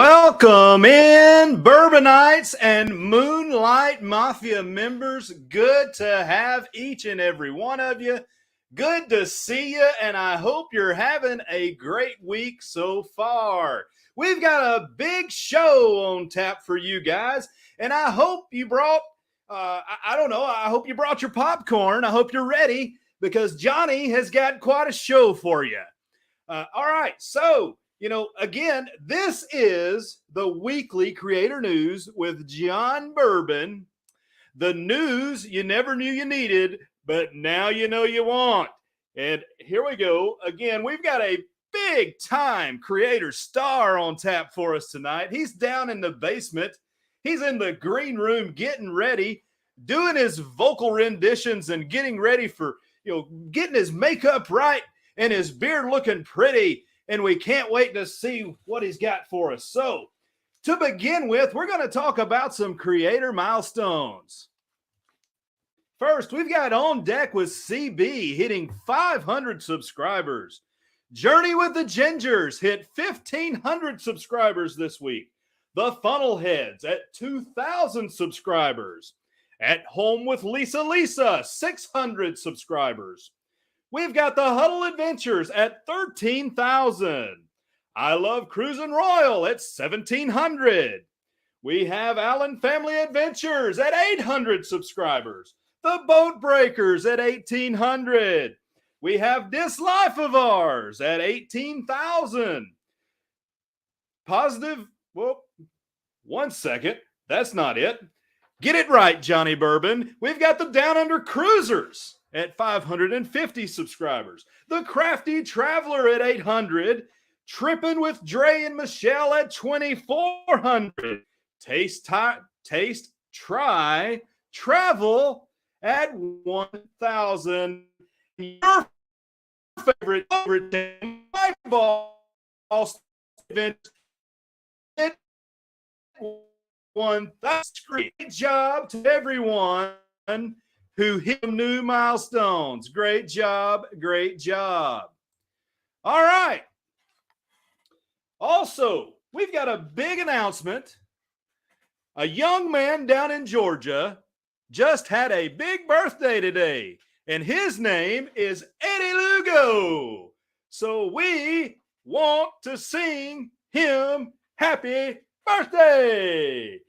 Welcome in, Bourbonites and Moonlight Mafia members. Good to have each and every one of you. Good to see you, and I hope you're having a great week so far. We've got a big show on tap for you guys, and I hope you brought, I hope you brought your popcorn. I hope you're ready because Johnny has got quite a show for you. All right, so again, this is the weekly creator news with John Bourbon. The news you never knew you needed, but now you know you want. And here we go. Again, we've got a big time creator star on tap for us tonight. He's down in the basement. He's in the green room getting ready, doing his vocal renditions and getting ready for, getting his makeup right and his beard looking pretty. And we can't wait to see what he's got for us. So, to begin with, we're going to talk about some creator milestones. First, we've got On Deck with CB hitting 500 subscribers. Journey with the Gingers hit 1,500 subscribers this week. The Funnelheads at 2,000 subscribers. At Home with Lisa, 600 subscribers. We've got the Huddle Adventures at 13,000. I Love Cruisin' Royal at 1,700. We have Allen Family Adventures at 800 subscribers. The Boat Breakers at 1,800. We have This Life of Ours at 18,000. One second. That's not it. Get it right, Johnny Bourbon. We've got the Down Under Cruisers at 550 subscribers. The Crafty Traveler at 800. Trippin' with Dre and Michelle at 2,400. Taste, Try, Travel at 1,000. Your favorite my ball event at 1,000. Great job to everyone who hit new milestones. Great job. Great job. All right. Also, we've got a big announcement. A young man down in Georgia just had a big birthday today, and his name is Eddie Lugo. So we want to sing him happy birthday.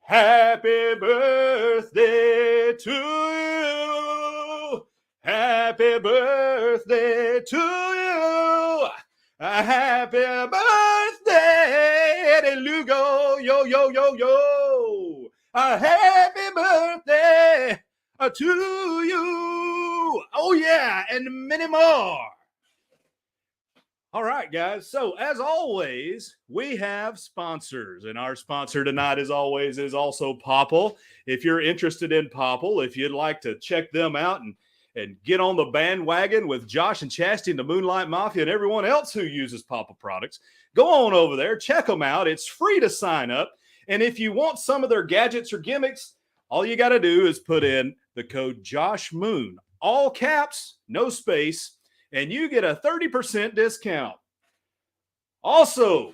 Happy birthday to you. Happy birthday to you. Happy birthday, Eddie Lugo. Yo, yo, yo, yo. Happy birthday to you. Oh, yeah, and many more. All right, guys. So, as always, we have sponsors. And our sponsor tonight, as always, is also Popl. If you're interested in Popl, if you'd like to check them out and get on the bandwagon with Josh and Chastity and the Moonlight Mafia and everyone else who uses Popl products, go on over there. Check them out. It's free to sign up. And if you want some of their gadgets or gimmicks, all you got to do is put in the code JOSHMOON. All caps, no space. And you get a 30% discount. Also,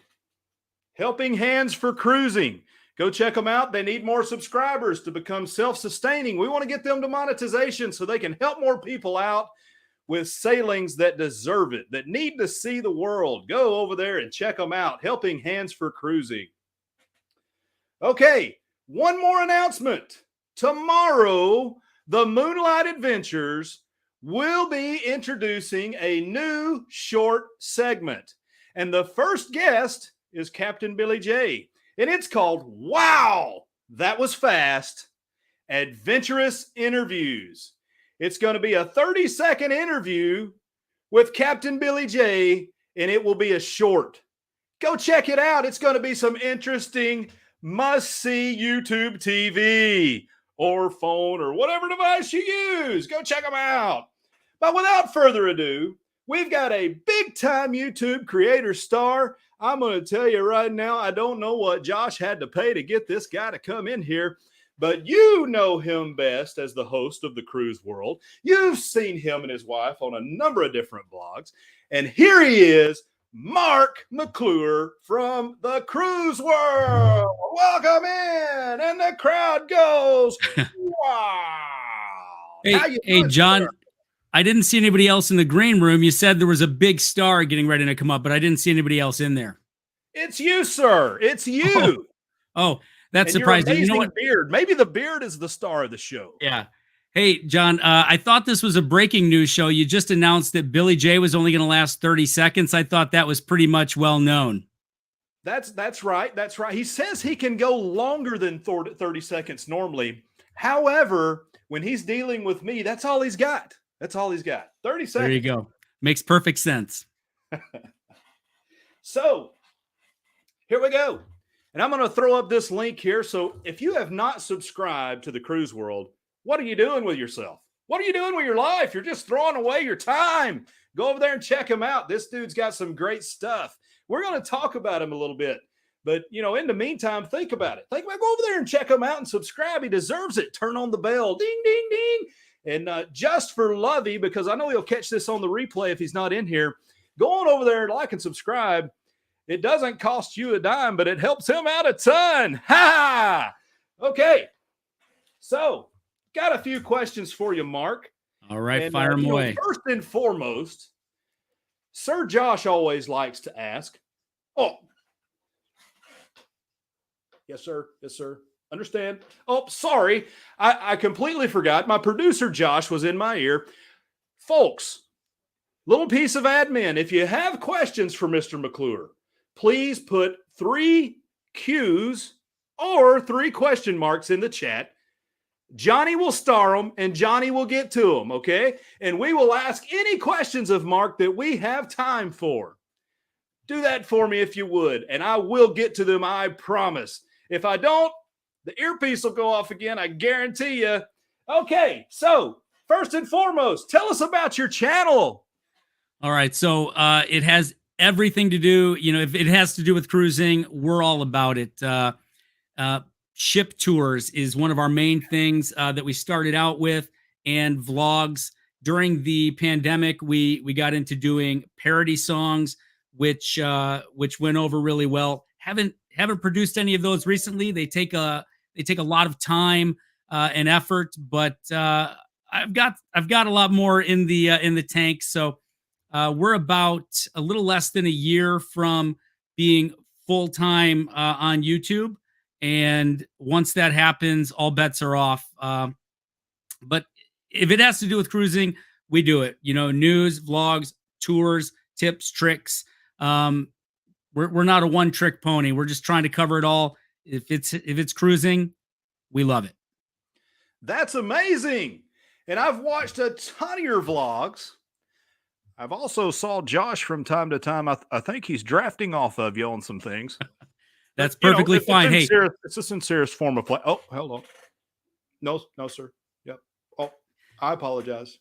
Helping Hands for Cruising. Go check them out. They need more subscribers to become self-sustaining. We want to get them to monetization so they can help more people out with sailings that deserve it, that need to see the world. Go over there and check them out. Helping Hands for Cruising. Okay, one more announcement. Tomorrow, the Moonlight Adventures will be introducing a new short segment. And the first guest is Captain Billy J. And it's called Wow, That Was Fast, Adventurous Interviews. It's going to be a 30-second interview with Captain Billy J, and it will be a short. Go check it out. It's going to be some interesting must-see YouTube TV or phone or whatever device you use. Go check them out. But without further ado, we've got a big-time YouTube creator star. I'm going to tell you right now, I don't know what Josh had to pay to get this guy to come in here, but you know him best as the host of the Cruise World. You've seen him and his wife on a number of different vlogs. And here he is, Mark McClure from the Cruise World. Welcome in, and the crowd goes, wow. Hey, John, sir? I didn't see anybody else in the green room. You said there was a big star getting ready to come up, but I didn't see anybody else in there. It's you, sir. It's you. Oh, that's surprising. You know what? Beard. Maybe the beard is the star of the show. Yeah. Hey, John, I thought this was a breaking news show. You just announced that Billy J was only going to last 30 seconds. I thought that was pretty much well known. That's right. That's right. He says he can go longer than 30 seconds normally. However, when he's dealing with me, that's all he's got. That's all he's got. 30 seconds. There you go. Makes perfect sense. So, here we go. And I'm going to throw up this link here. So, if you have not subscribed to the Cruise World, what are you doing with yourself? What are you doing with your life? You're just throwing away your time. Go over there and check him out. This dude's got some great stuff. We're going to talk about him a little bit. But, in the meantime, think about it. Go over there and check him out and subscribe. He deserves it. Turn on the bell. Ding, ding, ding. And just for Lovey, because I know he'll catch this on the replay if he's not in here, go on over there and like and subscribe. It doesn't cost you a dime, but it helps him out a ton. Ha! Okay. So, got a few questions for you, Mark. All right, fire them away. First and foremost, Sir Josh always likes to ask, yes, sir. Yes, sir. Understand? Oh, sorry. I completely forgot. My producer, Josh, was in my ear. Folks, little piece of admin. If you have questions for Mr. McClure, please put 3 Qs or 3 question marks in the chat. Johnny will star them, and Johnny will get to them, okay? And we will ask any questions of Mark that we have time for. Do that for me if you would, and I will get to them, I promise. If I don't, the earpiece will go off again, I guarantee you. Okay, so first and foremost, tell us about your channel. All right, so it has everything to do, if it has to do with cruising, we're all about it. Ship tours is one of our main things that we started out with, and vlogs. During the pandemic, we got into doing parody songs, which went over really well. Haven't produced any of those recently. They take a lot of time and effort, but I've got a lot more in the tank. So we're about a little less than a year from being full-time on YouTube. And once that happens, all bets are off. But if it has to do with cruising, we do it. News, vlogs, tours, tips, tricks. We're not a one-trick pony. We're just trying to cover it all. If it's cruising, we love it. That's amazing. And I've watched a ton of your vlogs. I've also saw Josh from time to time. I think he's drafting off of you on some things. That's perfectly fine. Hey, it's the sincerest form of play. Oh, hold on. No, sir. Yep. Oh, I apologize.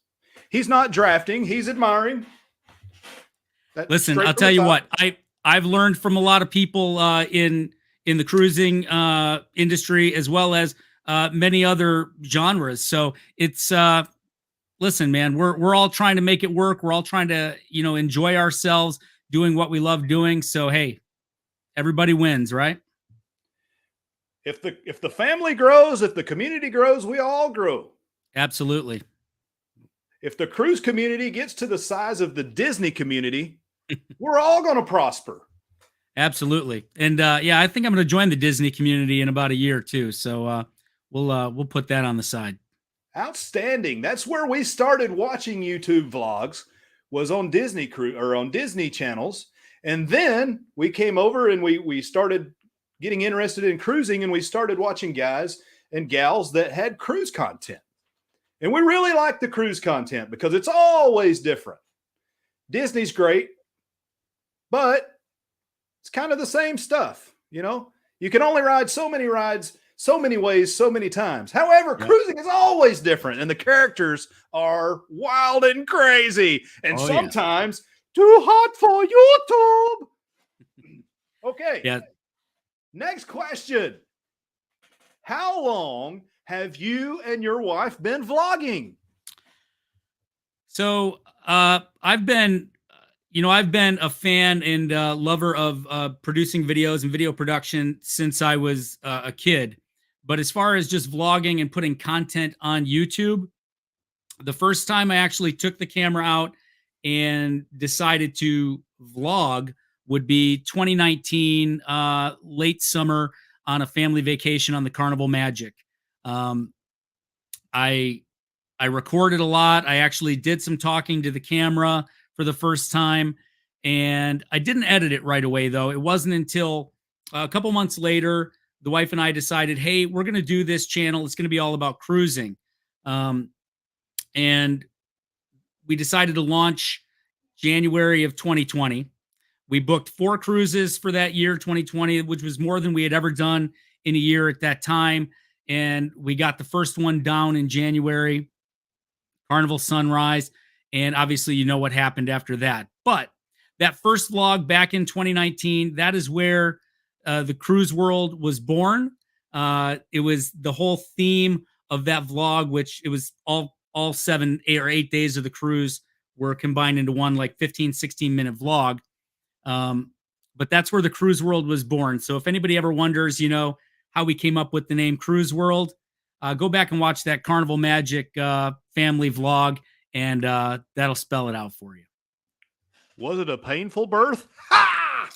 He's not drafting. He's admiring. Listen, I'll tell you what. I've learned from a lot of people in the cruising industry, as well as many other genres. So it's listen, man. We're all trying to make it work. We're all trying to enjoy ourselves doing what we love doing. So hey. Everybody wins, right? If the family grows, if the community grows, we all grow. Absolutely. If the cruise community gets to the size of the Disney community, we're all going to prosper. Absolutely. And yeah, I think I'm going to join the Disney community in about a year too. So we'll put that on the side. Outstanding. That's where we started watching YouTube vlogs, was on Disney on Disney channels. And then we came over and we started getting interested in cruising, and we started watching guys and gals that had cruise content. And we really like the cruise content because it's always different. Disney's great, but it's kind of the same stuff. You can only ride so many rides, so many ways, so many times. However, cruising is always different, and the characters are wild and crazy, and sometimes too hot for YouTube. Okay. Yeah. Next question. How long have you and your wife been vlogging? So I've been, I've been a fan and lover of producing videos and video production since I was a kid. But as far as just vlogging and putting content on YouTube, the first time I actually took the camera out and decided to vlog would be 2019, late summer on a family vacation on the Carnival Magic. Um, I I recorded a lot. I actually did some talking to the camera for the first time, and I didn't edit it right away though. It wasn't until a couple months later the wife and I decided, hey, we're going to do this channel. It's going to be all about cruising, and we decided to launch January of 2020. We booked 4 cruises for that year, 2020, which was more than we had ever done in a year at that time. And we got the first one down in January, Carnival Sunrise. And obviously, you know what happened after that. But that first vlog back in 2019, that is where the cruise world was born. It was the whole theme of that vlog, which it was all 7, 8 or 8 days of the cruise were combined into one like 15, 16-minute vlog. But that's where the cruise world was born. So if anybody ever wonders, how we came up with the name Cruise World, go back and watch that Carnival Magic family vlog, and that'll spell it out for you. Was it a painful birth? Ha!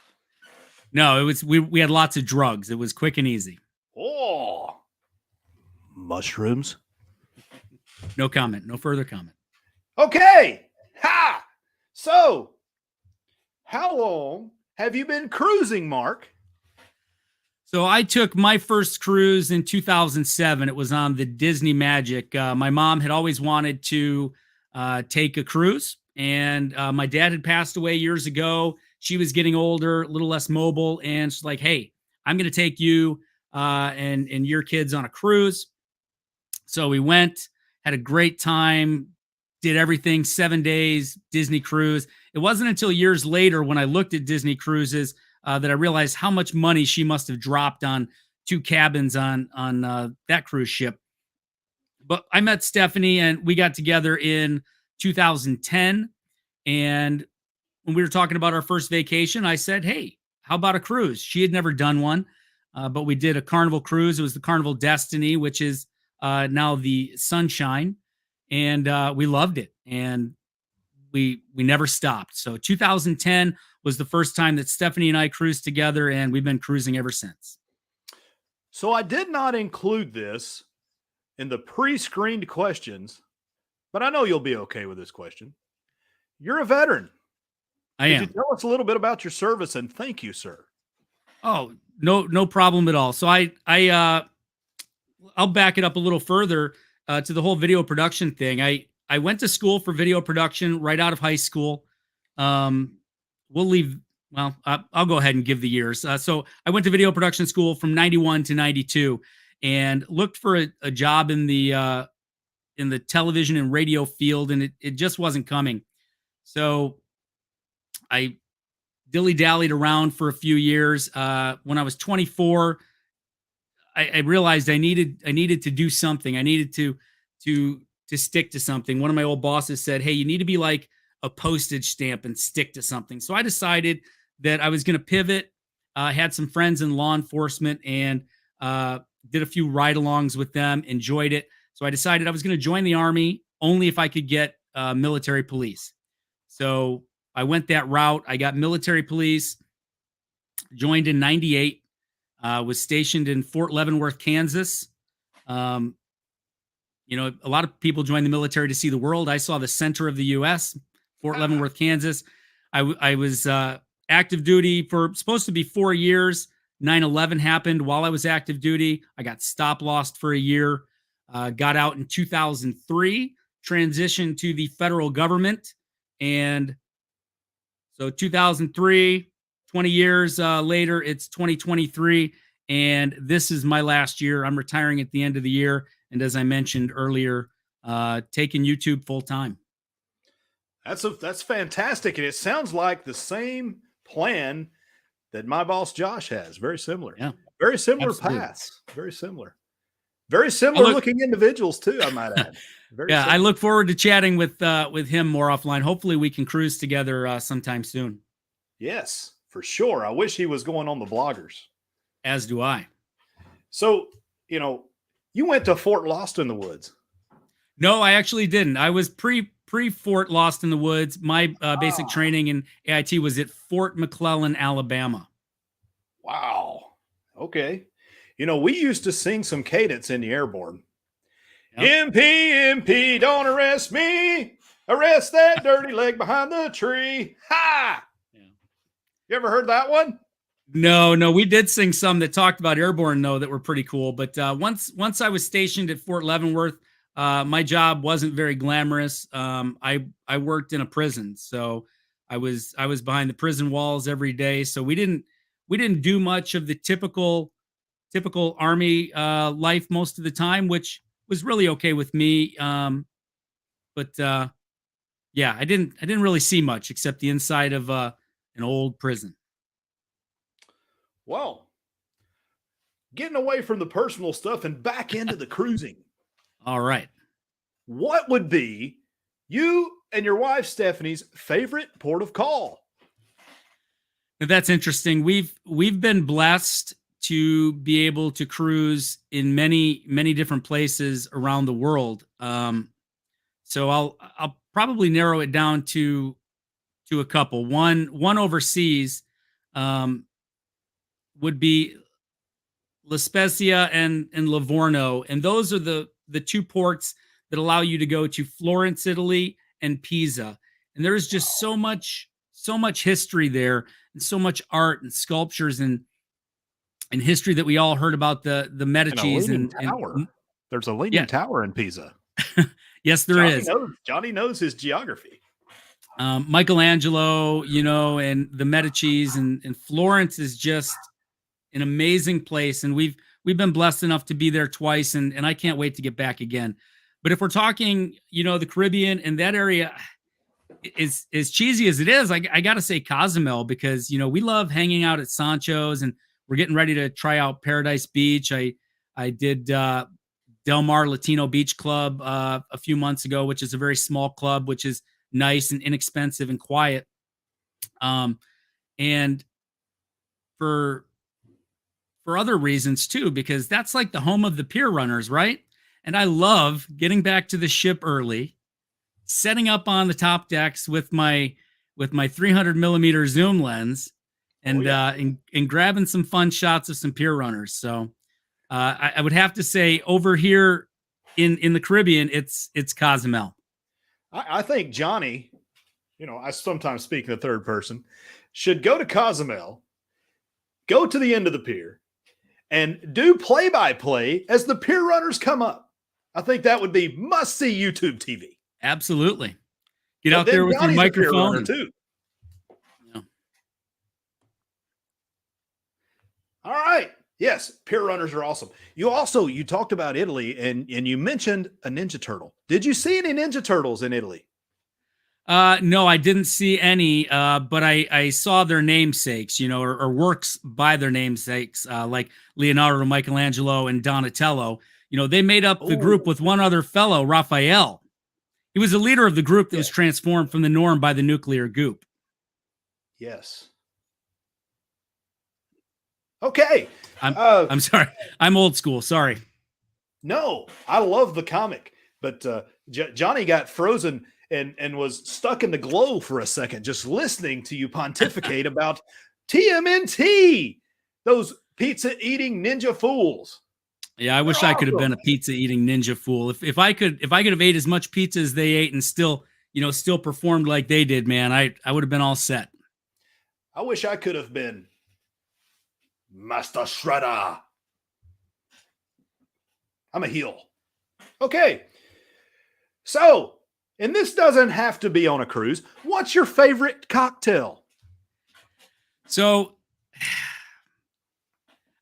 No, it was. We had lots of drugs. It was quick and easy. Oh, mushrooms. No comment. No further comment. Okay. Ha! So, how long have you been cruising, Mark? So I took my first cruise in 2007. It was on the Disney Magic. My mom had always wanted to take a cruise, and my dad had passed away years ago. She was getting older, a little less mobile, and she's like, hey, I'm going to take you and your kids on a cruise. So we went, had a great time, did everything, 7 days, Disney cruise. It wasn't until years later when I looked at Disney cruises that I realized how much money she must have dropped on 2 cabins on that cruise ship. But I met Stephanie and we got together in 2010. And when we were talking about our first vacation, I said, hey, how about a cruise? She had never done one, but we did a Carnival cruise. It was the Carnival Destiny, which is now the Sunshine. And we loved it. And we never stopped. So 2010 was the first time that Stephanie and I cruised together, and we've been cruising ever since. So I did not include this in the pre-screened questions, but I know you'll be okay with this question. You're a veteran. I am. Could you tell us a little bit about your service, and thank you, sir? Oh, no problem at all. So I'll back it up a little further to the whole video production thing. I went to school for video production right out of high school. I'll go ahead and give the years. So I went to video production school from 91 to 92 and looked for a job in the television and radio field, and it just wasn't coming. So I dilly-dallied around for a few years. When I was 24, I realized I needed to do something. I needed to stick to something. One of my old bosses said, hey, you need to be like a postage stamp and stick to something. So I decided that I was going to pivot. I had some friends in law enforcement and did a few ride-alongs with them, enjoyed it. So I decided I was going to join the Army only if I could get military police. So I went that route. I got military police, joined in 98, was stationed in Fort Leavenworth, Kansas. A lot of people join the military to see the world. I saw the center of the U.S., Fort Leavenworth, Kansas. I was active duty for supposed to be 4 years. 9/11 happened while I was active duty. I got stop lost for a year, got out in 2003, transitioned to the federal government. And so 2003, 20 years later, it's 2023. And this is my last year. I'm retiring at the end of the year. And as I mentioned earlier, taking YouTube full time. That's fantastic. And it sounds like the same plan that my boss Josh has. Very similar. Yeah. Very similar Absolutely. paths. Very similar. Very similar looking individuals too, I might add. Very yeah, similar. I look forward to chatting with him more offline. Hopefully we can cruise together sometime soon. Yes, for sure. I wish he was going on the bloggers. As do I. So, you went to Fort Lost in the Woods. No, I actually didn't. I was pre Fort Lost in the Woods. My basic training in AIT was at Fort McClellan, Alabama. Wow. Okay. We used to sing some cadence in the airborne. Yep. MP, don't arrest me. Arrest that dirty leg behind the tree. Ha! Yeah. You ever heard that one? No, we did sing some that talked about airborne though that were pretty cool. But once I was stationed at Fort Leavenworth, my job wasn't very glamorous. I worked in a prison, so I was behind the prison walls every day. So we didn't do much of the typical Army life most of the time, which was really okay with me. But yeah, I didn't really see much except the inside of an old prison. Well, getting away from the personal stuff and back into the cruising. All right. What would be you and your wife Stephanie's favorite port of call? That's interesting. We've been blessed to be able to cruise in many different places around the world. So I'll probably narrow it down to a couple. One overseas would be La Spezia and Livorno, and those are the two ports that allow you to go to Florence, Italy, and Pisa. And there's just so much history there, and so much art and sculptures and history that we all heard about the Medicis and tower. There's a leaning tower in Pisa. Yes, there is. Johnny knows his geography. Michelangelo, and the Medicis and Florence is just an amazing place. And we've been blessed enough to be there twice, and I can't wait to get back again. But if we're talking, the Caribbean and that area, is as cheesy as it is, I got to say Cozumel, because, we love hanging out at Sancho's, and we're getting ready to try out Paradise Beach. I did Del Mar Latino Beach Club a few months ago, which is a very small club, which is nice and inexpensive and quiet. And for other reasons too, because that's like the home of the pier runners, right? And I love getting back to the ship early, setting up on the top decks with my 300 millimeter zoom lens, and and grabbing some fun shots of some pier runners. So I would have to say over here in the Caribbean, it's Cozumel. I think Johnny, I sometimes speak in the third person, should go to Cozumel, go to the end of the pier, and do play-by-play as the pier runners come up. I think that would be must-see YouTube TV. Absolutely. Get out there with Johnny's your microphone. Too. Yeah. All right. Yes, pier runners are awesome. You talked about Italy, and you mentioned a Ninja Turtle. Did you see any Ninja Turtles in Italy? No, I didn't see any, but I saw their namesakes, or works by their namesakes, like Leonardo, Michelangelo, and Donatello. They made up the group with one other fellow, Raphael. He was the leader of the group that was transformed from the norm by the nuclear goop. Yes. Okay. I'm sorry. I'm old school. Sorry. No, I love the comic, but Johnny got frozen and was stuck in the glow for a second, just listening to you pontificate about TMNT, those pizza-eating ninja fools. Yeah, I wish I could have been a pizza-eating ninja fool. If I could have ate as much pizza as they ate and still performed like they did, man, I would have been all set. I wish I could have been Master Shredder. I'm a heel. Okay. So, and this doesn't have to be on a cruise. What's your favorite cocktail? So,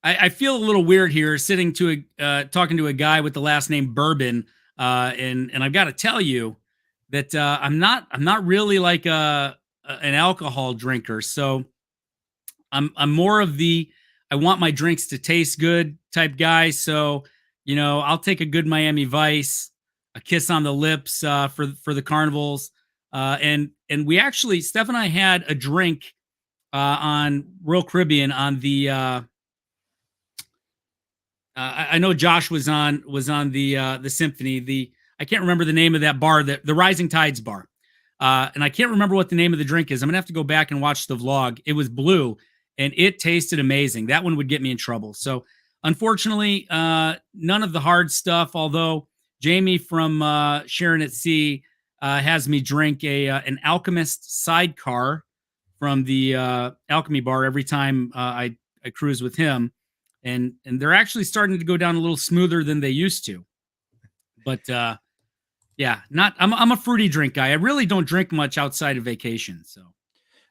I feel a little weird here sitting talking to a guy with the last name Bourbon, and I've got to tell you that I'm not really like an alcohol drinker. So I'm more of the I want my drinks to taste good type guy. So You know, I'll take a good Miami Vice, a kiss on the lips for the carnivals, and we actually Steph and I had a drink on Royal Caribbean on the. I know Josh was on the Symphony. I can't remember the name of that bar, the Rising Tides bar, and I can't remember what the name of the drink is. I'm gonna have to go back and watch the vlog. It was blue, and it tasted amazing. That one would get me in trouble. So unfortunately, none of the hard stuff. Although Jamie from Sharon at Sea has me drink an Alchemist sidecar from the Alchemy bar every time I cruise with him. And they're actually starting to go down a little smoother than they used to. But yeah, I'm a fruity drink guy. I really don't drink much outside of vacation. So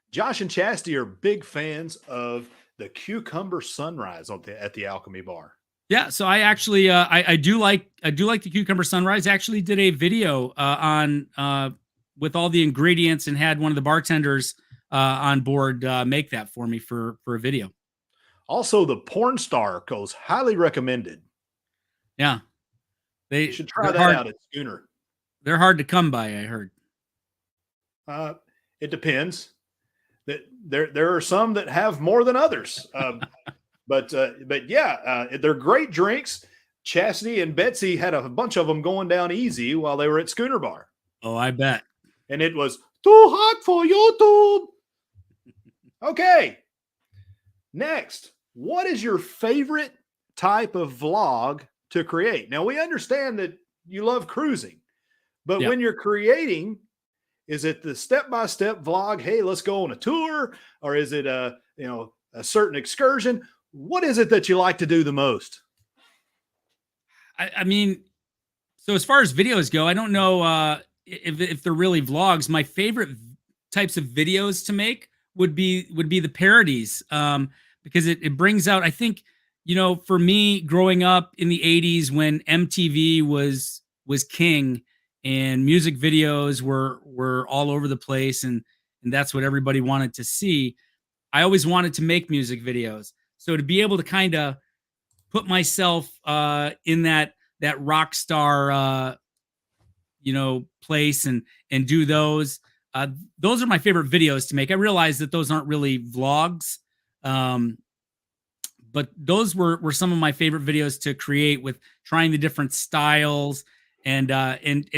Josh and Chastity are big fans of the cucumber sunrise at the Alchemy bar. Yeah, so I actually I do like the cucumber sunrise. I actually did a video on with all the ingredients and had one of the bartenders on board make that for me for a video. Also, the porn star goes highly recommended. Yeah, you should try that out at Schooner. They're hard to come by, I heard. It depends. That there are some that have more than others. But yeah, they're great drinks. Chastity and Betsy had a bunch of them going down easy while they were at Schooner Bar. Oh, I bet. And it was too hot for YouTube. Okay. Next, what is your favorite type of vlog to create? Now, we understand that you love cruising, but when you're creating, is it the step-by-step vlog? Hey, let's go on a tour, or is it a certain excursion? What is it that you like to do the most? I mean, so as far as videos go, I don't know if they're really vlogs. My favorite types of videos to make would be the parodies, because it brings out, I think, for me growing up in the 80s when MTV was king and music videos were all over the place, and that's what everybody wanted to see. I always wanted to make music videos. So to be able to kind of put myself in that rock star place and do those are my favorite videos to make. I realize that those aren't really vlogs, but those were some of my favorite videos to create, with trying the different styles and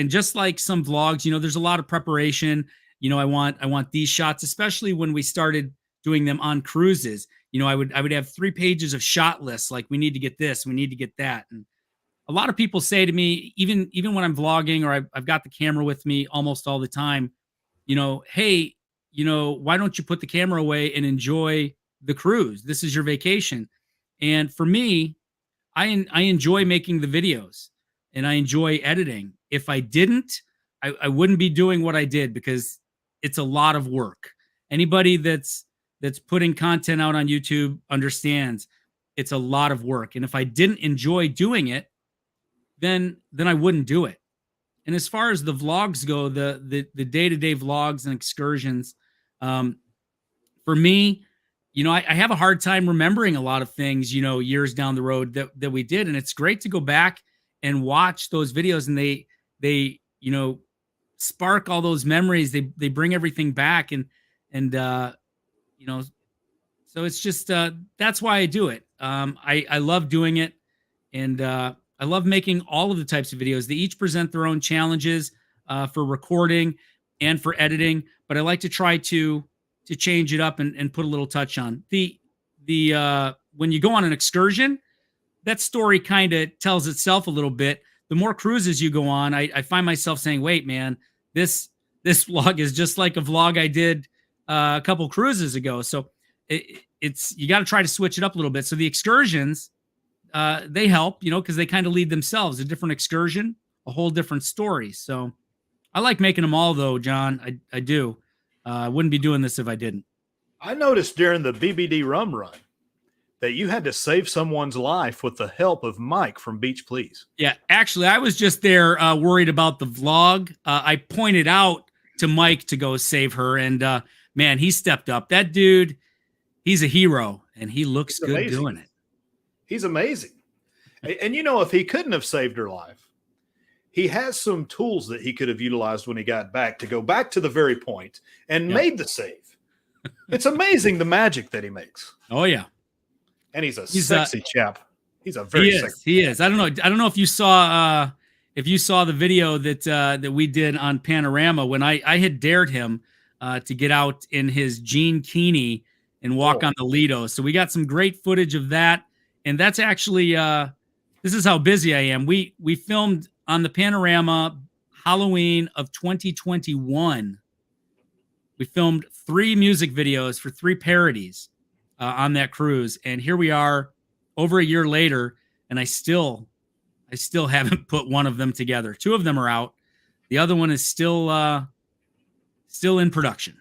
just like some vlogs, there's a lot of preparation. I want these shots, especially when we started doing them on cruises. I would have 3 pages of shot lists, like we need to get this, we need to get that. And a lot of people say to me, even when I'm vlogging or I've got the camera with me almost all the time, hey, why don't you put the camera away and enjoy the cruise? This is your vacation. And for me, I enjoy making the videos and I enjoy editing. If I didn't, I wouldn't be doing what I did, because it's a lot of work. Anybody that's putting content out on YouTube understands it's a lot of work. And if I didn't enjoy doing it, then I wouldn't do it. And as far as the vlogs go, the day-to-day vlogs and excursions, for me, I have a hard time remembering a lot of things, years down the road that we did. And it's great to go back and watch those videos, and they spark all those memories. They bring everything back, and so it's just, that's why I do it. I love doing it. And I love making all of the types of videos. They each present their own challenges for recording and for editing, but I like to try to change it up and put a little touch on the when you go on an excursion, that story kind of tells itself a little bit. The more cruises you go on, I find myself saying, wait, man, this vlog is just like a vlog I did a couple cruises ago. So it's you got to try to switch it up a little bit. So the excursions, they help, because they kind of lead themselves. A different excursion, a whole different story. So I like making them all, though, John. I do. I wouldn't be doing this if I didn't. I noticed during the BBD rum run that you had to save someone's life with the help of Mike from Beach Please. Yeah, actually, I was just there worried about the vlog. I pointed out to Mike to go save her, and man, he stepped up. That dude, he's a hero, and he looks good doing it. He's amazing. And you know, if he couldn't have saved her life, he has some tools that he could have utilized when he got back to go back to the very point and made the save. It's amazing the magic that he makes. Oh yeah. And he's sexy chap. He's a very sexy He is. I don't know if you saw the video that we did on Panorama when I had dared him to get out in his jean kini and walk on the Lido. So we got some great footage of that. And that's actually this is how busy I am. We filmed on the Panorama Halloween of 2021. We filmed 3 music videos for 3 parodies on that cruise. And here we are over a year later, and I still haven't put one of them together. 2 of them are out. The other one is still in production.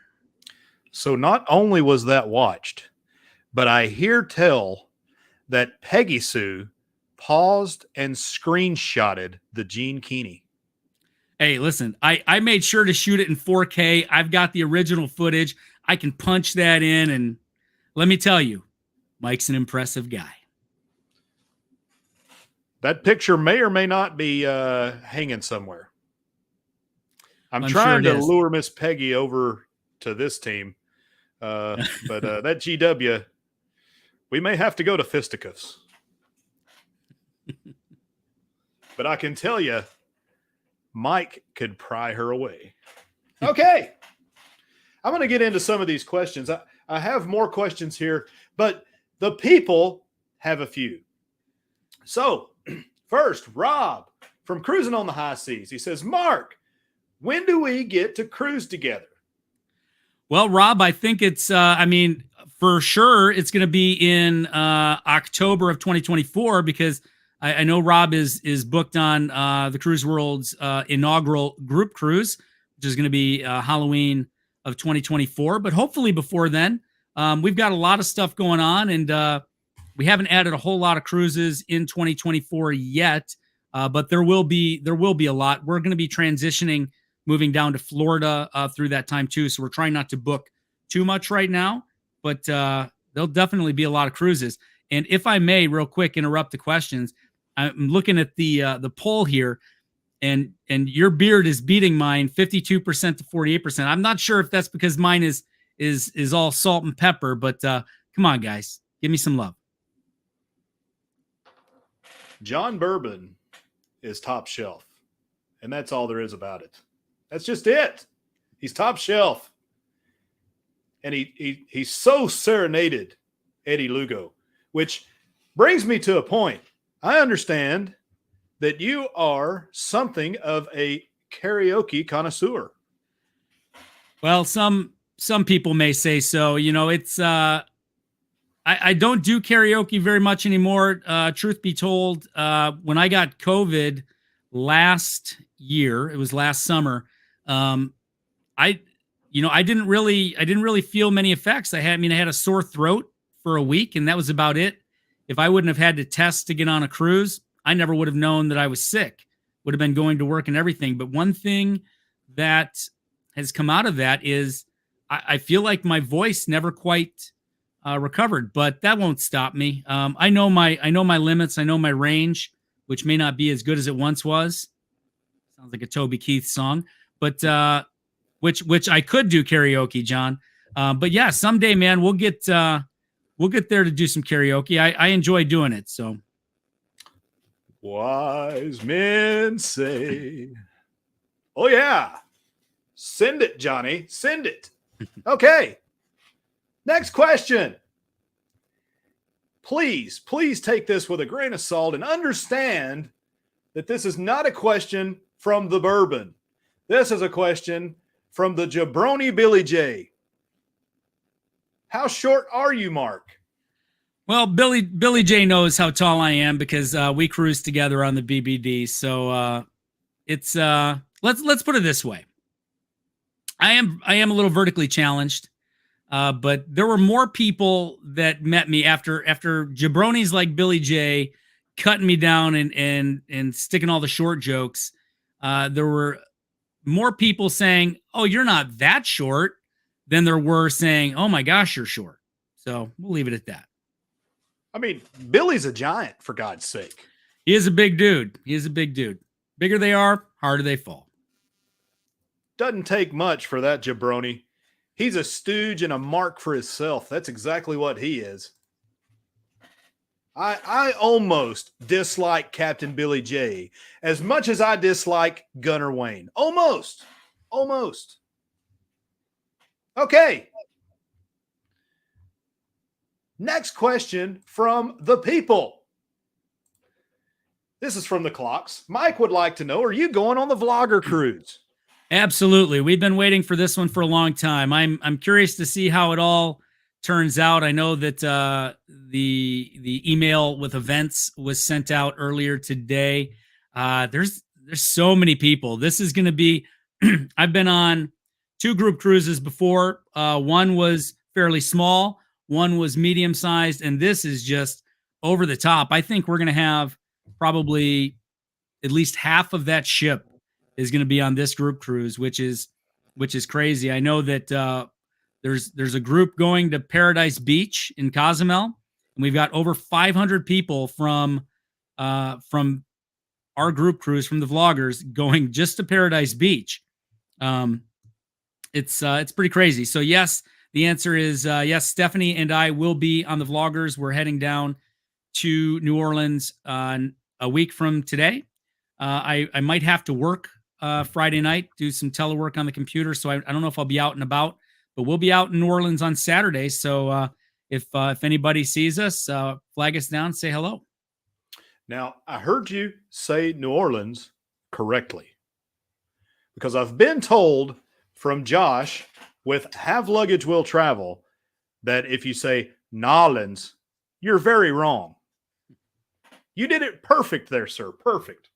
So not only was that watched, but I hear tell that Peggy Sue paused and screenshotted the Gene Keeney. Hey, listen, I made sure to shoot it in 4K. I've got the original footage. I can punch that in, and let me tell you, Mike's an impressive guy. That picture may or may not be hanging somewhere. I'm trying to lure Miss Peggy over to this team, but that GW, we may have to go to fisticuffs. But I can tell you, Mike could pry her away. Okay. I'm going to get into some of these questions. I have more questions here, but the people have a few. So, first, Rob from Cruising on the High Seas. He says, Mark, when do we get to cruise together? Well, Rob, I think it's, for sure it's going to be in October of 2024 because I know Rob is booked on the Cruise World's inaugural group cruise, which is going to be Halloween of 2024. But hopefully before then, we've got a lot of stuff going on, and we haven't added a whole lot of cruises in 2024 yet. But there will be a lot. We're going to be transitioning, moving down to Florida through that time too. So we're trying not to book too much right now, but there'll definitely be a lot of cruises. And if I may, real quick, interrupt the questions. I'm looking at the poll here, and your beard is beating mine 52% to 48%. I'm not sure if that's because mine is all salt and pepper, but come on, guys, give me some love. John Bourbon is top shelf, and that's all there is about it. That's just it. He's top shelf, and he so serenaded Eddie Lugo, which brings me to a point. I understand that you are something of a karaoke connoisseur. Well, some people may say so. You know, it's I don't do karaoke very much anymore. Truth be told, when I got COVID last year, it was last summer. I didn't really feel many effects. I had a sore throat for a week, and that was about it. If I wouldn't have had to test to get on a cruise, I never would have known that I was sick. Would have been going to work and everything. But one thing that has come out of that is I feel like my voice never quite recovered, but that won't stop me. I know my limits. I know my range, which may not be as good as it once was. Sounds like a Toby Keith song, but which I could do karaoke, John. But yeah, someday, man, we'll get there to do some karaoke. I enjoy doing it. So, wise men say, "Oh yeah, send it, Johnny, send it." Okay. Next question. Please take this with a grain of salt and understand that this is not a question from the Bourbon. This is a question from the Jabroni Billy J. How short are you, Mark? Well, Billy J knows how tall I am because we cruise together on the BBD. So it's let's put it this way. I am a little vertically challenged. But there were more people that met me after jabronis like Billy J cutting me down and sticking all the short jokes. There were more people saying, "Oh, you're not that short," than there were saying, "Oh my gosh, you're short." So we'll leave it at that. I mean, Billy's a giant, for God's sake. He is a big dude. He is a big dude. Bigger they are, harder they fall. Doesn't take much for that jabroni. He's a stooge and a mark for himself. That's exactly what he is. I almost dislike Captain Billy J as much as I dislike Gunner Wayne. Almost. Okay. Next question from the people. This is from the Clocks. Mike would like to know, are you going on the vlogger cruise? Absolutely. We've been waiting for this one for a long time. I'm curious to see how it all turns out. I know that the email with events was sent out earlier today. There's so many people. This is going to be I've been on 2 group cruises before. One was fairly small, one was medium sized, and this is just over the top. I think we're going to have probably at least half of that ship is going to be on this group cruise, which is crazy. I know that there's a group going to Paradise Beach in Cozumel, and we've got over 500 people from our group cruise, from the vloggers, going just to Paradise Beach. It's pretty crazy. So yes, the answer is yes. Stephanie and I will be on the vloggers. We're heading down to New Orleans a week from today. I might have to work Friday night, do some telework on the computer, so I don't know if I'll be out and about, but we'll be out in New Orleans on Saturday. So if anybody sees us, flag us down, say hello. Now, I heard you say New Orleans correctly, because I've been told from Josh with Have Luggage Will Travel that if you say Nolans, you're very wrong. You did it perfect there, sir. Perfect.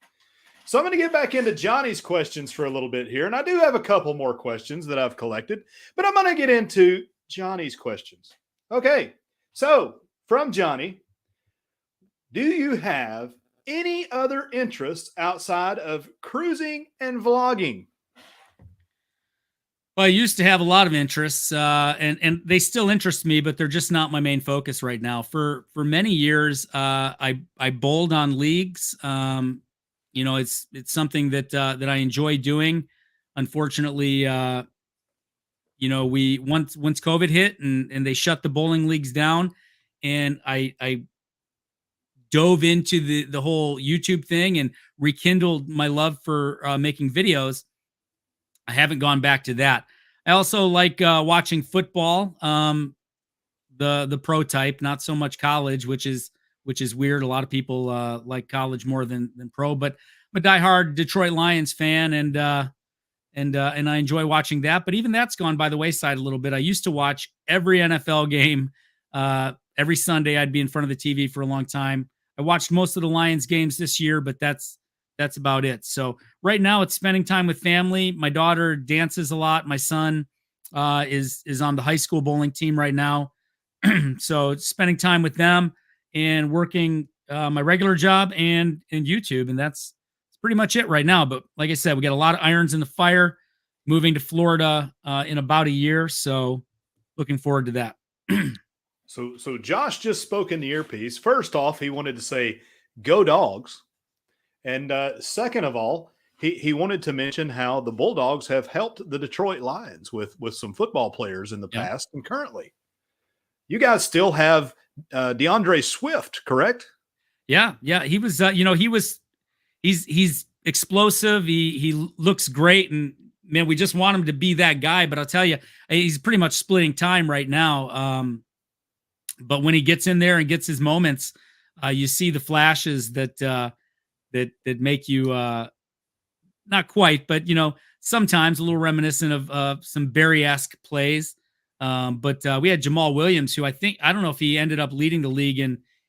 So I'm going to get back into Johnny's questions for a little bit here. And I do have a couple more questions that I've collected, but I'm going to get into Johnny's questions. Okay. So from Johnny, do you have any other interests outside of cruising and vlogging? Well, I used to have a lot of interests, and they still interest me, but they're just not my main focus right now. For many years, I bowled on leagues. It's something that I enjoy doing. Unfortunately, we once COVID hit and they shut the bowling leagues down, and I dove into the whole YouTube thing and rekindled my love for making videos. I haven't gone back to that. I also like watching football, the pro type, not so much college, which is weird. A lot of people like college more than pro, but I'm a diehard Detroit Lions fan, and I enjoy watching that. But even that's gone by the wayside a little bit. I used to watch every NFL game every Sunday. I'd be in front of the TV for a long time. I watched most of the Lions games this year, but that's about it. So right now it's spending time with family. My daughter dances a lot. My son is on the high school bowling team right now. So it's spending time with them and working my regular job and YouTube. And that's pretty much it right now. But like I said, we got a lot of irons in the fire, moving to Florida in about a year. So looking forward to that. So Josh just spoke in the earpiece. First off, he wanted to say, go Dogs. And second of all, he wanted to mention how the Bulldogs have helped the Detroit Lions with some football players in the past and currently. You guys still have DeAndre Swift, correct? Yeah. He was, he's explosive. He looks great, and man, we just want him to be that guy. But I'll tell you, he's pretty much splitting time right now. But when he gets in there and gets his moments, you see the flashes that make you not quite, but sometimes a little reminiscent of some Barry-esque plays. But we had Jamal Williams, who I don't know if he ended up leading the league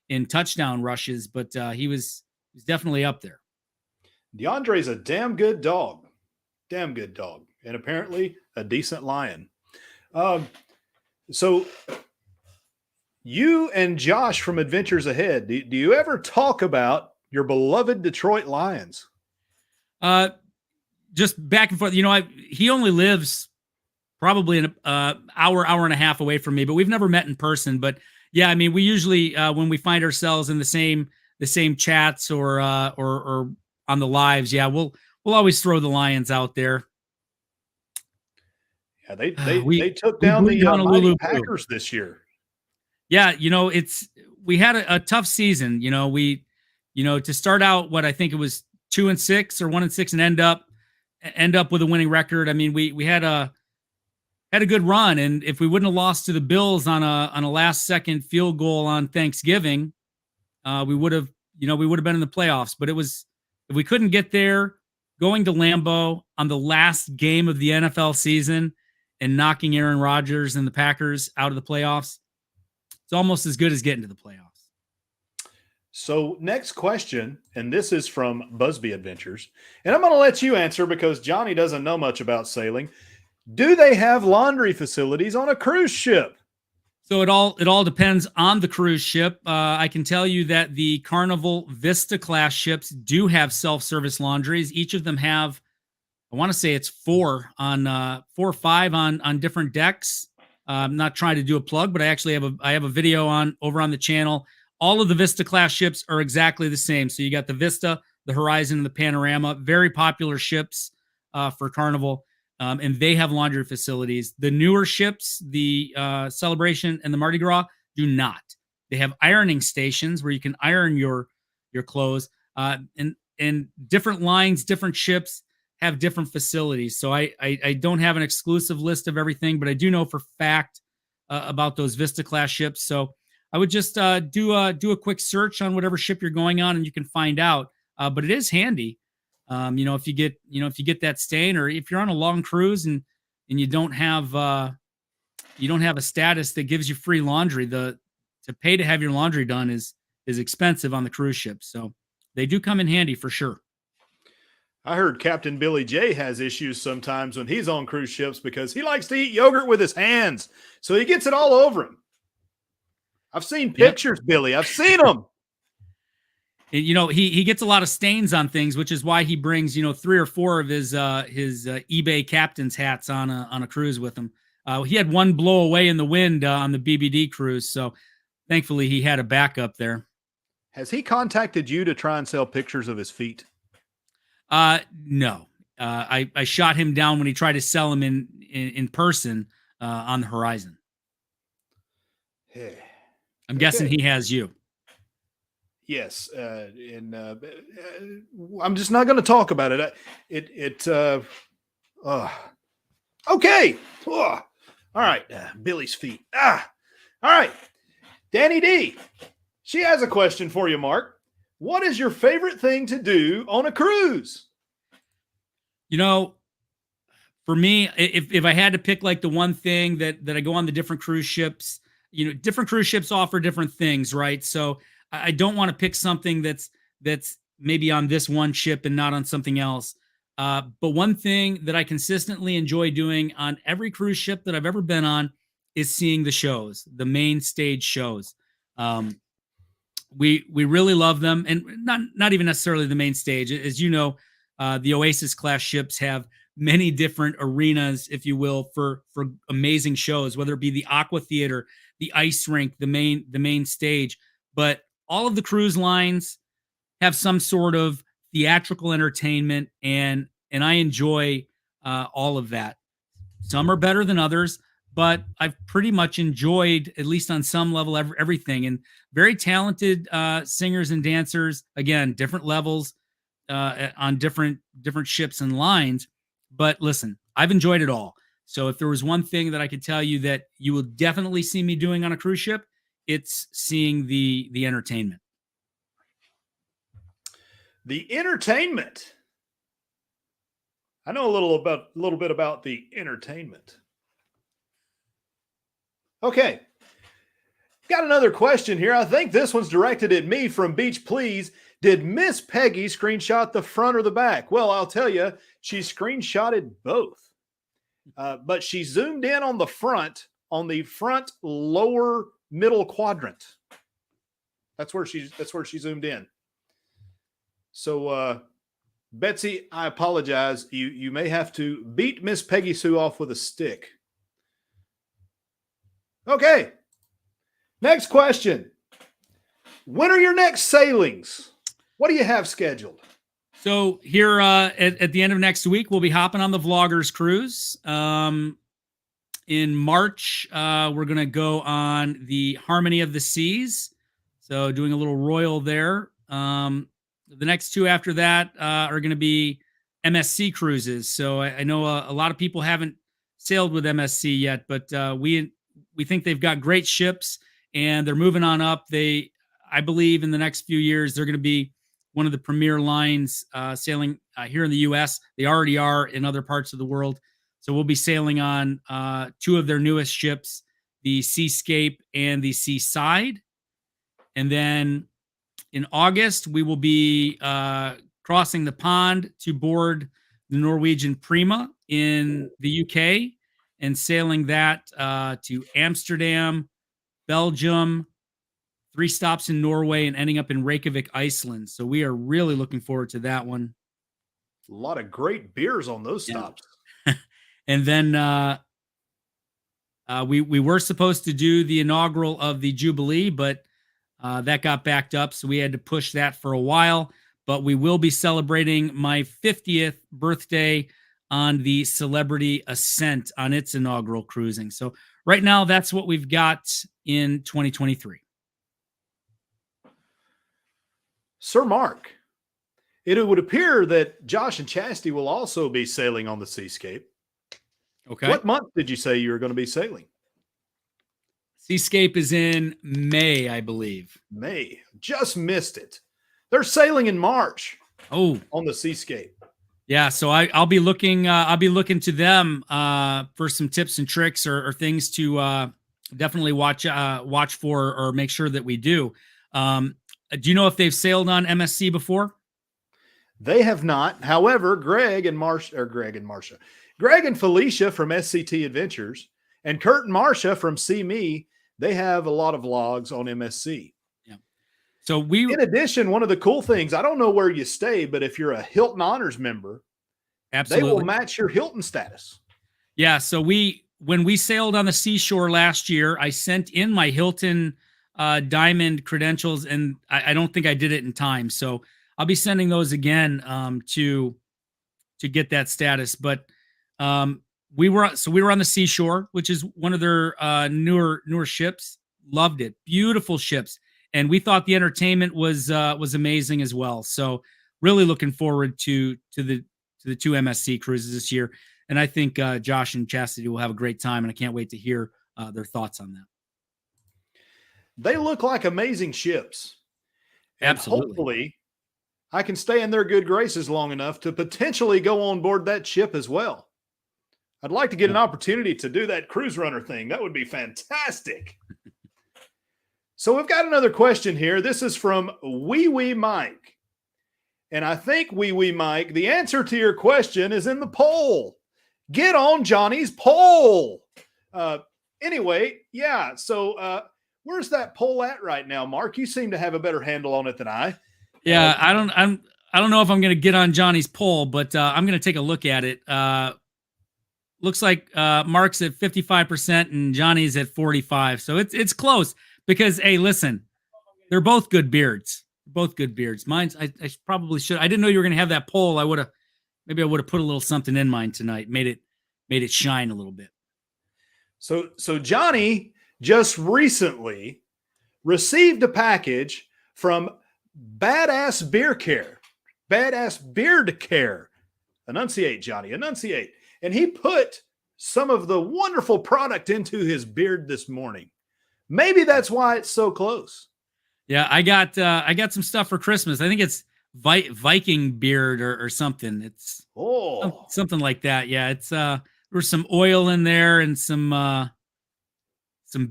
in touchdown rushes, but he was definitely up there. DeAndre's a damn good dog, and apparently a decent lion. So you and Josh from Adventures Ahead, do you ever talk about your beloved Detroit Lions? Just back and forth. He only lives probably an hour and a half away from me, but we've never met in person. But yeah, I mean, we usually when we find ourselves in the same same chats or on the lives, yeah, we'll always throw the Lions out there. Yeah, they took we down blew the mighty Honolulu blue. Packers this year. Yeah, we had a tough season. To start out, what I think it was 2-6 or 1-6, and end up with a winning record. I mean, we had a good run, and if we wouldn't have lost to the Bills on a last second field goal on Thanksgiving, we would have been in the playoffs. But if we couldn't get there, going to Lambeau on the last game of the NFL season and knocking Aaron Rodgers and the Packers out of the playoffs, it's almost as good as getting to the playoffs. So next question, and this is from Busby Adventures, and I'm going to let you answer because Johnny doesn't know much about sailing. Do they have laundry facilities on a cruise ship? So it all depends on the cruise ship. I can tell you that the Carnival Vista class ships do have self-service laundries. Each of them have, I want to say it's 4 or 5 on different decks. I'm not trying to do a plug, but I actually have a video over on the channel. All of the Vista class ships are exactly the same. So you got the Vista, the Horizon, and the Panorama, very popular ships for Carnival. And they have laundry facilities. The newer ships, the Celebration and the Mardi Gras, do not. They have ironing stations where you can iron your clothes. And different lines, different ships have different facilities. So I don't have an exclusive list of everything, but I do know for fact about those Vista class ships. So I would just do a quick search on whatever ship you're going on, and you can find out. But it is handy. If you get that stain, or if you're on a long cruise and you don't have a status that gives you free laundry, to pay to have your laundry done is expensive on the cruise ship. So they do come in handy for sure. I heard Captain Billy J has issues sometimes when he's on cruise ships because he likes to eat yogurt with his hands. So he gets it all over him. I've seen pictures, yep. Billy. I've seen them. He gets a lot of stains on things, which is why he brings 3 or 4 of his eBay captain's hats on a cruise with him. He had one blow away in the wind on the BBD cruise, so thankfully he had a backup there. Has he contacted you to try and sell pictures of his feet? No. I shot him down when he tried to sell them in person on the Horizon. Hey. I'm guessing he has you. Yes, I'm just not going to talk about it. Okay. All right, Billy's feet. All right, Danny D. She has a question for you, Mark. What is your favorite thing to do on a cruise? For me, if I had to pick like the one thing that I go on the different cruise ships, different cruise ships offer different things, right? So I don't want to pick something that's maybe on this one ship and not on something else. But one thing that I consistently enjoy doing on every cruise ship that I've ever been on is seeing the shows, the main stage shows. We really love them, and not even necessarily the main stage. As you know, the Oasis class ships have many different arenas, if you will, for amazing shows, whether it be the Aqua Theater, the ice rink, the main stage. But all of the cruise lines have some sort of theatrical entertainment, and I enjoy all of that. Some are better than others, but I've pretty much enjoyed, at least on some level, everything. And very talented singers and dancers, again, different levels on different ships and lines. But listen, I've enjoyed it all. So if there was one thing that I could tell you that you will definitely see me doing on a cruise ship, it's seeing the entertainment. The entertainment. I know a little bit about the entertainment. Okay. Got another question here. I think this one's directed at me from Beach Please. Did Miss Peggy screenshot the front or the back? Well, I'll tell you, she screenshotted both. But she zoomed in on the front lower middle quadrant. That's where she zoomed in. So Betsy, I apologize. You may have to beat Miss Peggy Sue off with a stick. Okay. Next question. When are your next sailings? What do you have scheduled? So here at the end of next week, we'll be hopping on the Vloggers cruise. In March, we're going to go on the Harmony of the Seas. So doing a little royal there. The next two after that are going to be MSC cruises. So I know a lot of people haven't sailed with MSC yet, but we think they've got great ships and they're moving on up. I believe in the next few years, they're going to be one of the premier lines sailing here in the U.S. They already are in other parts of the world. So we'll be sailing on two of their newest ships, the Seascape and the Seaside. And then in August, we will be crossing the pond to board the Norwegian Prima in the UK and sailing that to Amsterdam, Belgium, 3 stops in Norway, and ending up in Reykjavik, Iceland. So we are really looking forward to that one. A lot of great beers on those stops. And then we were supposed to do the inaugural of the Jubilee, but that got backed up, so we had to push that for a while. But we will be celebrating my 50th birthday on the Celebrity Ascent on its inaugural cruising. So right now, that's what we've got in 2023. Sir Mark, it would appear that Josh and Chastity will also be sailing on the Seascape. Okay. What month did you say you were going to be sailing? Seascape is in May, I believe. May. Just missed it. They're sailing in March. Oh, on the Seascape. Yeah, so I'll be looking. I'll be looking to them for some tips and tricks or things to definitely watch for or make sure that we do. Do you know if they've sailed on MSC before? They have not. However, Greg and Felicia from SCT Adventures and Kurt and Marcia from See Me, they have a lot of vlogs on MSC. Yeah. So in addition, one of the cool things, I don't know where you stay, but if you're a Hilton Honors member, absolutely, they will match your Hilton status. Yeah. So when we sailed on the seashore last year, I sent in my Hilton Diamond credentials, and I don't think I did it in time. So I'll be sending those again to get that status. But we were on the seashore, which is one of their newer ships. Loved it. Beautiful ships. And we thought the entertainment was amazing as well. So really looking forward to the two MSC cruises this year. And I think Josh and Chastity will have a great time, and I can't wait to hear their thoughts on that. They look like amazing ships. And absolutely. Hopefully I can stay in their good graces long enough to potentially go on board that ship as well. I'd like to get an opportunity to do that cruise runner thing. That would be fantastic. So we've got another question here. This is from Wee Wee Mike. And I think, Wee Wee Mike, the answer to your question is in the poll. Get on Johnny's poll. Anyway, yeah. So where's that poll at right now, Mark? You seem to have a better handle on it than I. Yeah, I don't know if I'm going to get on Johnny's poll, but I'm going to take a look at it. Looks like Mark's at 55% and Johnny's at 45%. So it's close because, hey, listen, they're both good beards. Both good beards. Mine's I probably should. I didn't know you were going to have that poll. I would have put a little something in mine tonight. Made it shine a little bit. So Johnny just recently received a package from Badass Beard Care. Enunciate, Johnny, enunciate. And he put some of the wonderful product into his beard this morning. Maybe that's why it's so close. Yeah, I got some stuff for Christmas. I think it's Viking beard or something. It's something like that. Yeah, it's there's some oil in there and some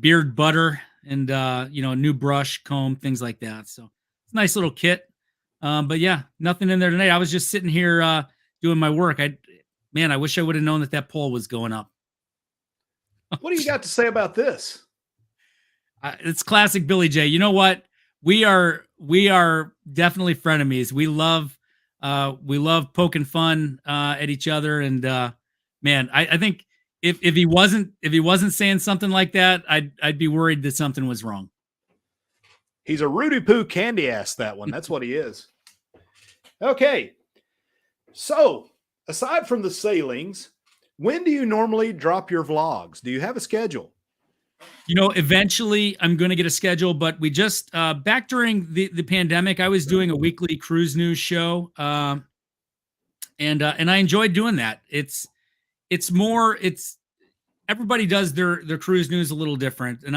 beard butter and new brush, comb, things like that. So it's a nice little kit. But yeah, nothing in there tonight. I was just sitting here doing my work. I wish I would have known that poll was going up. What do you got to say about this? It's classic Billy J. You know what? We are definitely frenemies. We love poking fun at each other. And I think if he wasn't saying something like that, I'd be worried that something was wrong. He's a Rudy Poo candy ass, that one. That's what he is. Okay. So, aside from the sailings, when do you normally drop your vlogs? Do you have a schedule? You know, eventually I'm going to get a schedule, but we just back during the pandemic, I was doing a weekly cruise news show, and I enjoyed doing that. It's everybody does their cruise news a little different, and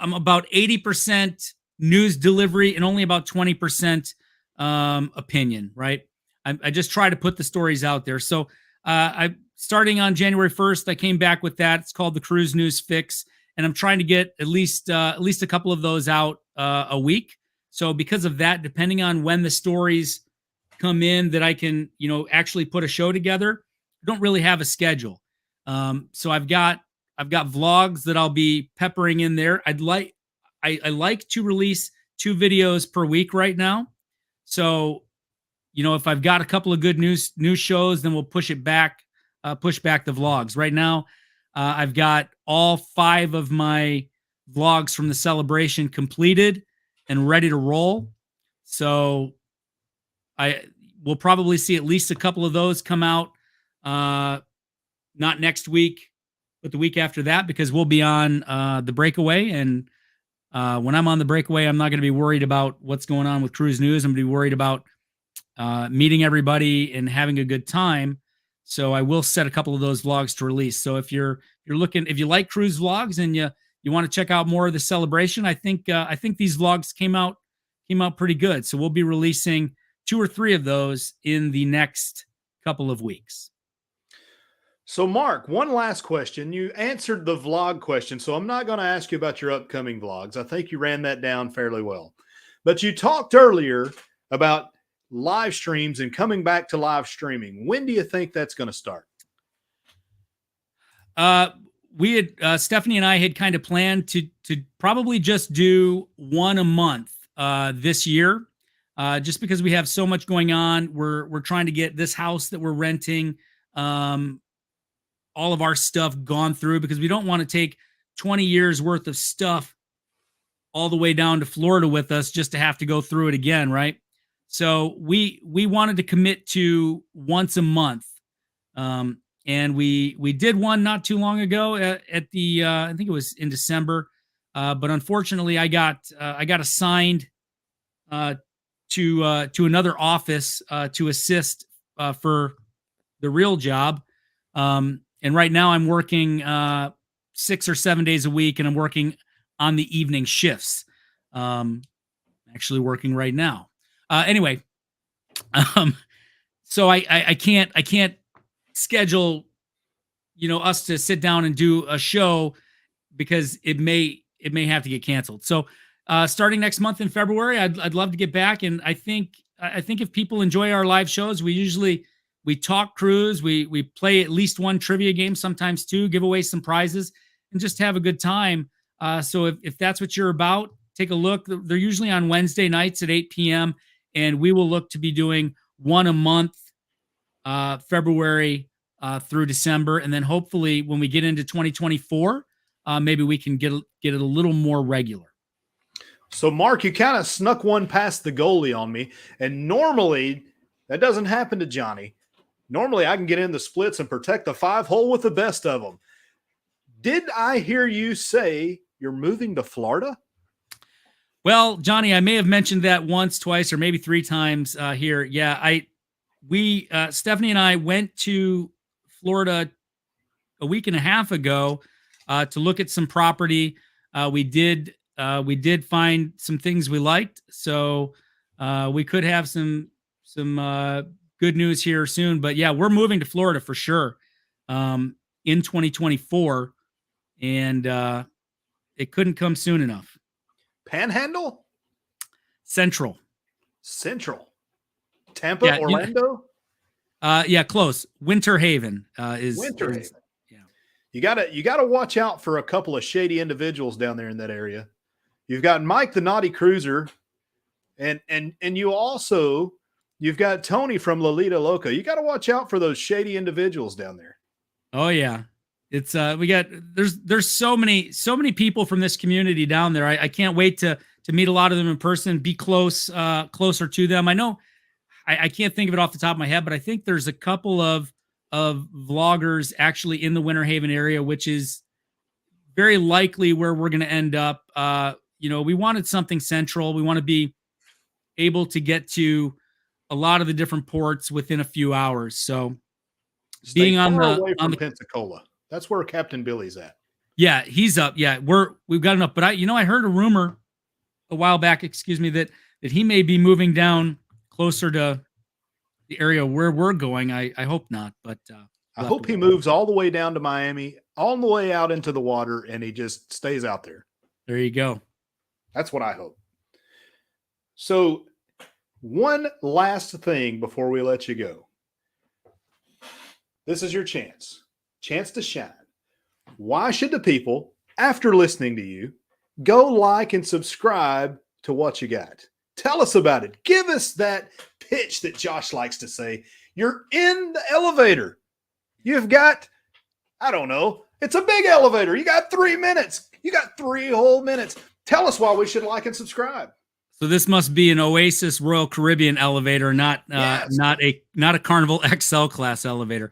I'm about 80% news delivery and only about 20% opinion, right? I just try to put the stories out there. So I starting on January 1st, I came back with that. It's called the Cruise News Fix, and I'm trying to get at least a couple of those out a week. So because of that, depending on when the stories come in that I can, actually put a show together, I don't really have a schedule. So I've got vlogs that I'll be peppering in there. I like to release 2 videos per week right now. So, if I've got a couple of good news shows, then we'll push back the vlogs. Right now, I've got all 5 of my vlogs from the celebration completed and ready to roll. So we'll probably see at least a couple of those come out, not next week, but the week after that, because we'll be on the breakaway. And when I'm on the breakaway, I'm not going to be worried about what's going on with cruise news. I'm going to be worried about meeting everybody and having a good time. So I will set a couple of those vlogs to release. So if you're looking, if you like cruise vlogs and you want to check out more of the celebration, I think these vlogs came out pretty good. So we'll be releasing 2 or 3 of those in the next couple of weeks. So, Mark, one last question. You answered the vlog question, so I'm not going to ask you about your upcoming vlogs. I think you ran that down fairly well. But you talked earlier about live streams and coming back to live streaming. When do you think that's going to start? We had Stephanie and I had kind of planned to probably just do 1 a month this year, just because we have so much going on. We're trying to get this house that we're renting, all of our stuff gone through, because we don't want to take 20 years worth of stuff all the way down to Florida with us just to have to go through it again, right? So we wanted to commit to once a month. And we did one not too long ago at the I think it was in December, but unfortunately I got assigned to another office to assist for the real job, and right now I'm working 6 or 7 days a week, and I'm working on the evening shifts. Actually working right now. Anyway, so I can't schedule, us to sit down and do a show, because it may have to get canceled. So starting next month in February, I'd love to get back. And I think if people enjoy our live shows, we talk cruise, we play at least 1 trivia game, sometimes 2, give away some prizes, and just have a good time. So if that's what you're about, take a look. They're usually on Wednesday nights at 8 p.m. And we will look to be doing 1 a month, February through December. And then hopefully when we get into 2024, maybe we can get it a little more regular. So, Mark, you kind of snuck one past the goalie on me. And normally that doesn't happen to Johnny. Normally I can get in the splits and protect the 5-hole with the best of them. Did I hear you say you're moving to Florida? Well, Johnny, I may have mentioned that once, twice, or maybe 3 times here. Yeah, Stephanie and I went to Florida a week and a half ago to look at some property. We did find some things we liked, so we could have some good news here soon. But yeah, we're moving to Florida for sure in 2024, and it couldn't come soon enough. Panhandle? Central. Tampa, yeah, Orlando? Yeah, close. Winter Haven is Winter Haven. Yeah. You gotta watch out for a couple of shady individuals down there in that area. You've got Mike the Naughty Cruiser, and you've got Tony from Lolita Loca. You got to watch out for those shady individuals down there. Oh yeah. It's we got there's so many people from this community down there. I can't wait to meet a lot of them in person, be closer to them. I know I can't think of it off the top of my head, but I think there's a couple of vloggers actually in the Winter Haven area, which is very likely where we're going to end up. We wanted something central. We want to be able to get to a lot of the different ports within a few hours. So Stay far away from Pensacola. That's where Captain Billy's at. Yeah, he's up. Yeah, we've got enough. But I heard a rumor a while back, that he may be moving down closer to the area where we're going. I hope not, but I hope he moves all the way down to Miami, all the way out into the water, and he just stays out there. There you go. That's what I hope. So, one last thing before we let you go. This is your chance to shine. Why should the people, after listening to you, go like and subscribe to what you got? Tell us about it. Give us that pitch that Josh likes to say. You're in the elevator. You've got, I don't know, it's a big elevator. You got 3 minutes. You got 3 whole minutes. Tell us why we should like and subscribe. So this must be an Oasis Royal Caribbean elevator, not a Carnival XL class elevator.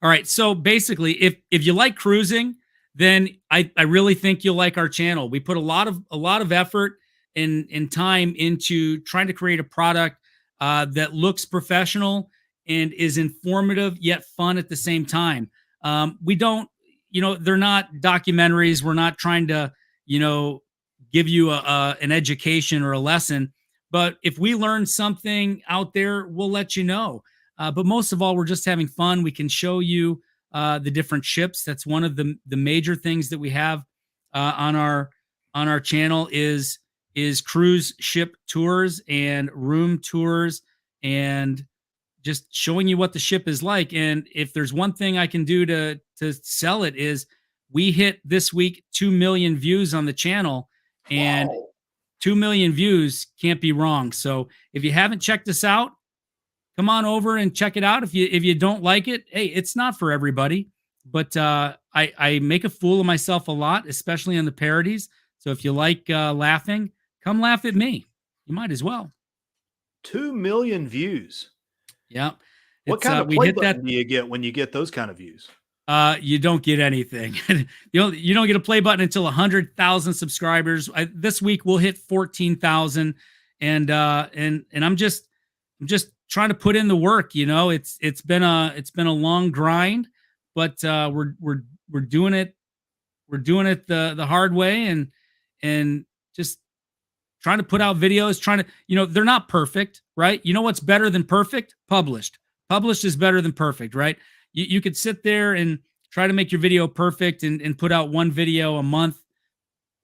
All right. So basically, if you like cruising, then I really think you'll like our channel. We put a lot of effort and time into trying to create a product that looks professional and is informative yet fun at the same time. We don't, they're not documentaries. We're not trying to, give you an education or a lesson. But if we learn something out there, we'll let you know. But most of all, we're just having fun. We can show you the different ships. That's one of the major things that we have on our channel is cruise ship tours and room tours and just showing you what the ship is like. And if there's one thing I can do to sell it is we hit this week 2 million views on the channel, and wow. 2 million views can't be wrong. So if you haven't checked us out, come on over and check it out. If you don't like it, hey, it's not for everybody. But I make a fool of myself a lot, especially on the parodies. So if you like laughing, come laugh at me. You might as well. 2 million views. Yeah. What kind of play button do you get when you get those kind of views? You don't get anything. you don't get a play button until 100,000 subscribers. This week we'll hit 14,000, and I'm just trying to put in the work. It's been a long grind, but we're doing it. We're doing it the hard way, and just trying to put out videos. They're not perfect, right? You know what's better than perfect? Published. Published is better than perfect, right? You could sit there and try to make your video perfect and put out one video a month.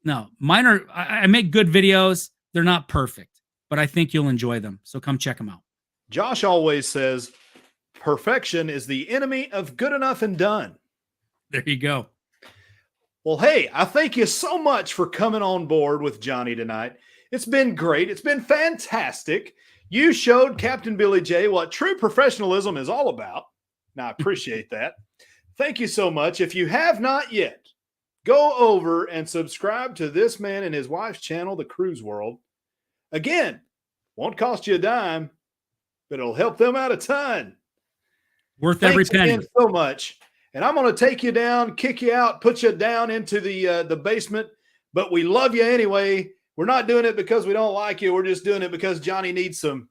No, mine are, I make good videos. They're not perfect, but I think you'll enjoy them. So come check them out. Josh always says, perfection is the enemy of good enough and done. There you go. Well, hey, I thank you so much for coming on board with Johnny tonight. It's been great. It's been fantastic. You showed Captain Billy J what true professionalism is all about. Now, I appreciate that. Thank you so much. If you have not yet, go over and subscribe to this man and his wife's channel, The Cruise World. Again, won't cost you a dime, but it'll help them out a ton. Worth every penny. Thanks again so much. And I'm going to take you down, kick you out, put you down into the basement. But we love you anyway. We're not doing it because we don't like you. We're just doing it because Johnny needs some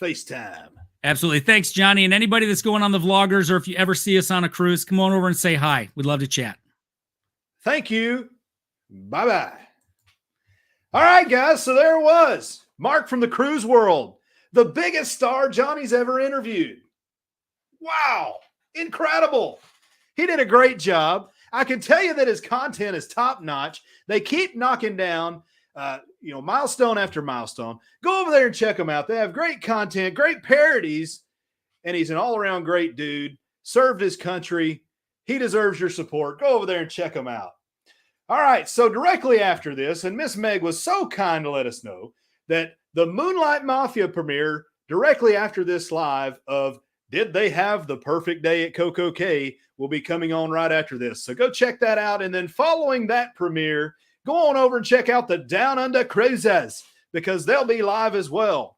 FaceTime. Absolutely. Thanks, Johnny. And anybody that's going on the vloggers, or if you ever see us on a cruise, come on over and say hi. We'd love to chat. Thank you. Bye-bye. All right, guys. So there it was. Mark from the Cruise World, the biggest star Johnny's ever interviewed. Wow. Incredible. He did a great job. I can tell you that his content is top-notch. They keep knocking down milestone after milestone. Go over there and check them out. They have great content, great parodies, and he's an all-around great dude. Served his country. He deserves your support. Go over there and check him out. All right, so directly after this, and Miss Meg was so kind to let us know that the Moonlight Mafia premiere directly after this live of Did They Have the Perfect Day at Coco K will be coming on right after this. So go check that out. And then following that premiere, go on over and check out the Down Under Cruises because they'll be live as well.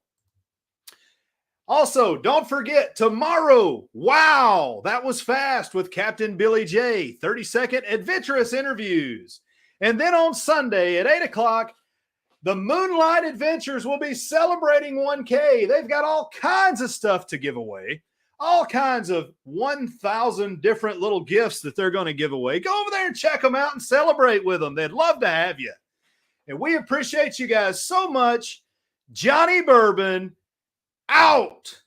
Also, don't forget tomorrow. Wow, that was fast with Captain Billy J. 30-second adventurous interviews. And then on Sunday at 8 o'clock, the Moonlight Adventures will be celebrating 1K. They've got all kinds of stuff to give away, all kinds of 1,000 different little gifts that they're going to give away. Go over there and check them out and celebrate with them. They'd love to have you. And we appreciate you guys so much. Johnny Bourbon out.